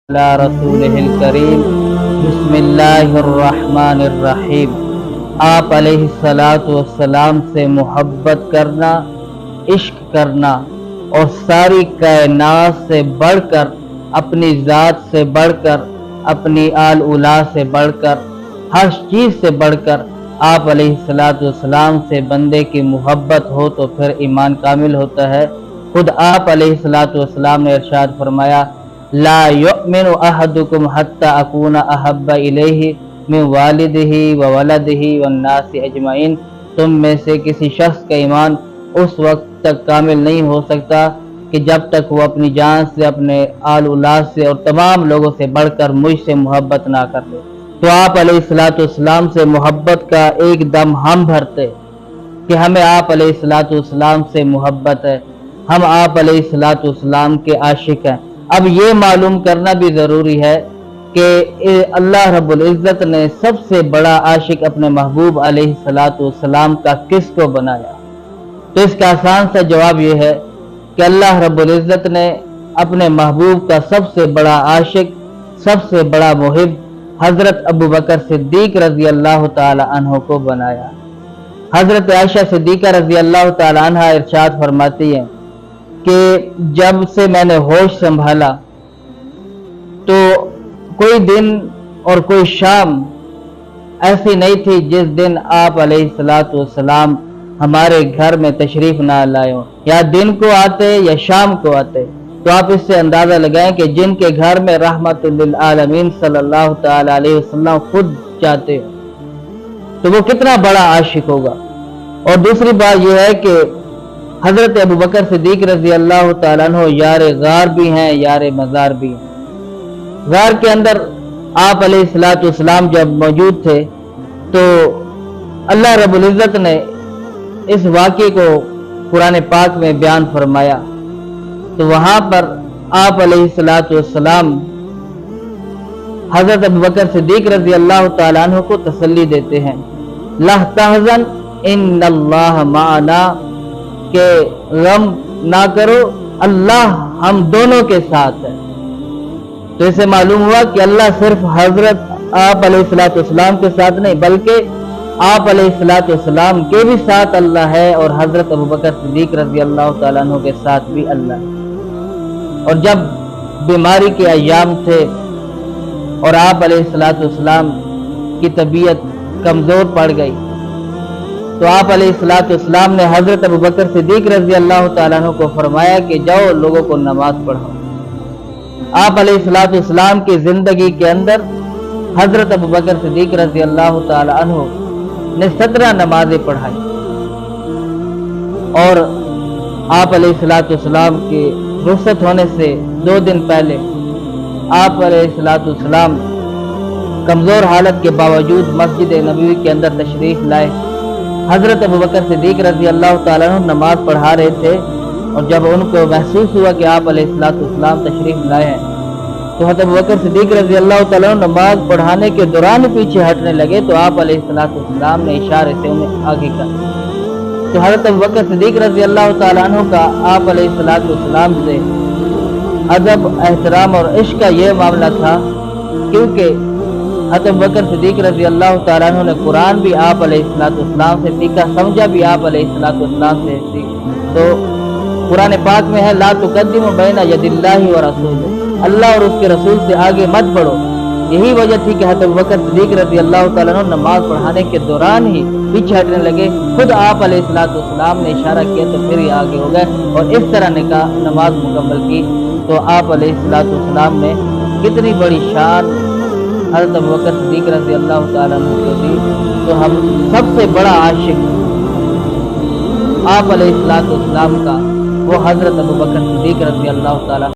علی رسولہ الکریم بسم اللہ الرحمن الرحیم۔ آپ علیہ السلام سے محبت کرنا، عشق کرنا اور ساری کائنات سے بڑھ کر، اپنی ذات سے بڑھ کر، اپنی آل اولاد سے بڑھ کر، ہر چیز سے بڑھ کر آپ علیہ السلام سے بندے کی محبت ہو تو پھر ایمان کامل ہوتا ہے۔ خود آپ علیہ السلام نے ارشاد فرمایا، لا یؤمن احدکم حتی اکون احب الیہ من والدہ وولدہ والناس اجمعین۔ تم میں سے کسی شخص کا ایمان اس وقت تک کامل نہیں ہو سکتا کہ جب تک وہ اپنی جان سے، اپنے آل اولاد سے اور تمام لوگوں سے بڑھ کر مجھ سے محبت نہ کر لے۔ تو آپ علیہ السلام سے محبت کا ایک دم ہم بھرتے کہ ہمیں آپ علیہ السلام سے محبت ہے، ہم آپ علیہ السلام کے عاشق ہیں۔ اب یہ معلوم کرنا بھی ضروری ہے کہ اللہ رب العزت نے سب سے بڑا عاشق اپنے محبوب علیہ السلام کا کس کو بنایا؟ تو اس کا آسان سا جواب یہ ہے کہ اللہ رب العزت نے اپنے محبوب کا سب سے بڑا عاشق، سب سے بڑا محب حضرت ابوبکر صدیق رضی اللہ تعالی عنہ کو بنایا۔ حضرت عائشہ صدیقہ رضی اللہ تعالی عنہ ارشاد فرماتی ہیں کہ جب سے میں نے ہوش سنبھالا تو کوئی دن اور کوئی شام ایسی نہیں تھی جس دن آپ علیہ السلام ہمارے گھر میں تشریف نہ لائے ہوں، یا دن کو آتے یا شام کو آتے۔ تو آپ اس سے اندازہ لگائیں کہ جن کے گھر میں رحمت للعالمین صلی اللہ تعالی علیہ وسلم خود جاتے ہو تو وہ کتنا بڑا عاشق ہوگا۔ اور دوسری بات یہ ہے کہ حضرت ابوبکر صدیق رضی اللہ تعالیٰ عنہ یار غار بھی ہیں، یار مزار بھی ہیں۔ غار کے اندر آپ علیہ السلام جب موجود تھے تو اللہ رب العزت نے اس واقعے کو قرآن پاک میں بیان فرمایا، تو وہاں پر آپ علیہ السلام حضرت ابوبکر صدیق رضی اللہ تعالیٰ عنہ کو تسلی دیتے ہیں، لا تحزن ان اللہ معنا، کہ غم نہ کرو، اللہ ہم دونوں کے ساتھ ہے۔ تو اسے معلوم ہوا کہ اللہ صرف حضرت آپ علیہ السلام کے ساتھ نہیں بلکہ آپ علیہ السلام کے بھی ساتھ اللہ ہے، اور حضرت ابوبکر صدیق رضی اللہ تعالیٰ عنہ کے ساتھ بھی اللہ ہے۔ اور جب بیماری کے ایام تھے اور آپ علیہ السلام کی طبیعت کمزور پڑ گئی تو آپ علیہ السلام نے حضرت ابوبکر صدیق رضی اللہ تعالیٰ عنہ کو فرمایا کہ جاؤ لوگوں کو نماز پڑھاؤ۔ آپ علیہ السلام کی زندگی کے اندر حضرت ابوبکر صدیق رضی اللہ تعالیٰ عنہ نے 17 نمازیں پڑھائی، اور آپ علیہ السلام کے رخصت ہونے سے 2 دن پہلے آپ علیہ السلام کمزور حالت کے باوجود مسجد نبوی کے اندر تشریف لائے۔ حضرت ابوبکر صدیق رضی اللہ تعالیٰ عنہ نماز پڑھا رہے تھے، اور جب ان کو محسوس ہوا کہ آپ علیہ السلام تشریف لائے ہیں تو حضرت ابوبکر صدیق رضی اللہ تعالیٰ عنہ نماز پڑھانے کے دوران پیچھے ہٹنے لگے، تو آپ علیہ السلام نے اشارے سے انہیں آگے کر دیا۔ تو حضرت ابوبکر صدیق رضی اللہ تعالیٰ عنہ کا آپ علیہ السلام سے ادب، احترام اور عشق کا یہ معاملہ تھا کیونکہ حضرت ابوبکر صدیق رضی اللہ تعالیٰ عنہ نے قرآن بھی آپ علیہ السلام سے سیکھا، سمجھا بھی آپ علیہ السلام سے سیکھا۔ تو قرآن پاک میں ہے، لا تقدموا بین ید اللہ و رسولہ، اللہ اور اس کے رسول سے آگے مت بڑھو۔ یہی وجہ تھی کہ حضرت ابوبکر صدیق رضی اللہ تعالیٰ عنہ نماز پڑھانے کے دوران ہی پیچھے ہٹنے لگے، خود آپ علیہ السلام نے اشارہ کیا تو پھر یہ آگے ہو گئے اور اس طرح نماز مکمل کی۔ تو آپ علیہ السلام نے کتنی بڑی شان حضرت ابوبکر صدیق رضی اللہ تعالیٰ عنہ کو دی۔ تو ہم سب سے بڑا عاشق آپ علیہ السلام کا وہ حضرت ابوبکر صدیق رضی اللہ تعالیٰ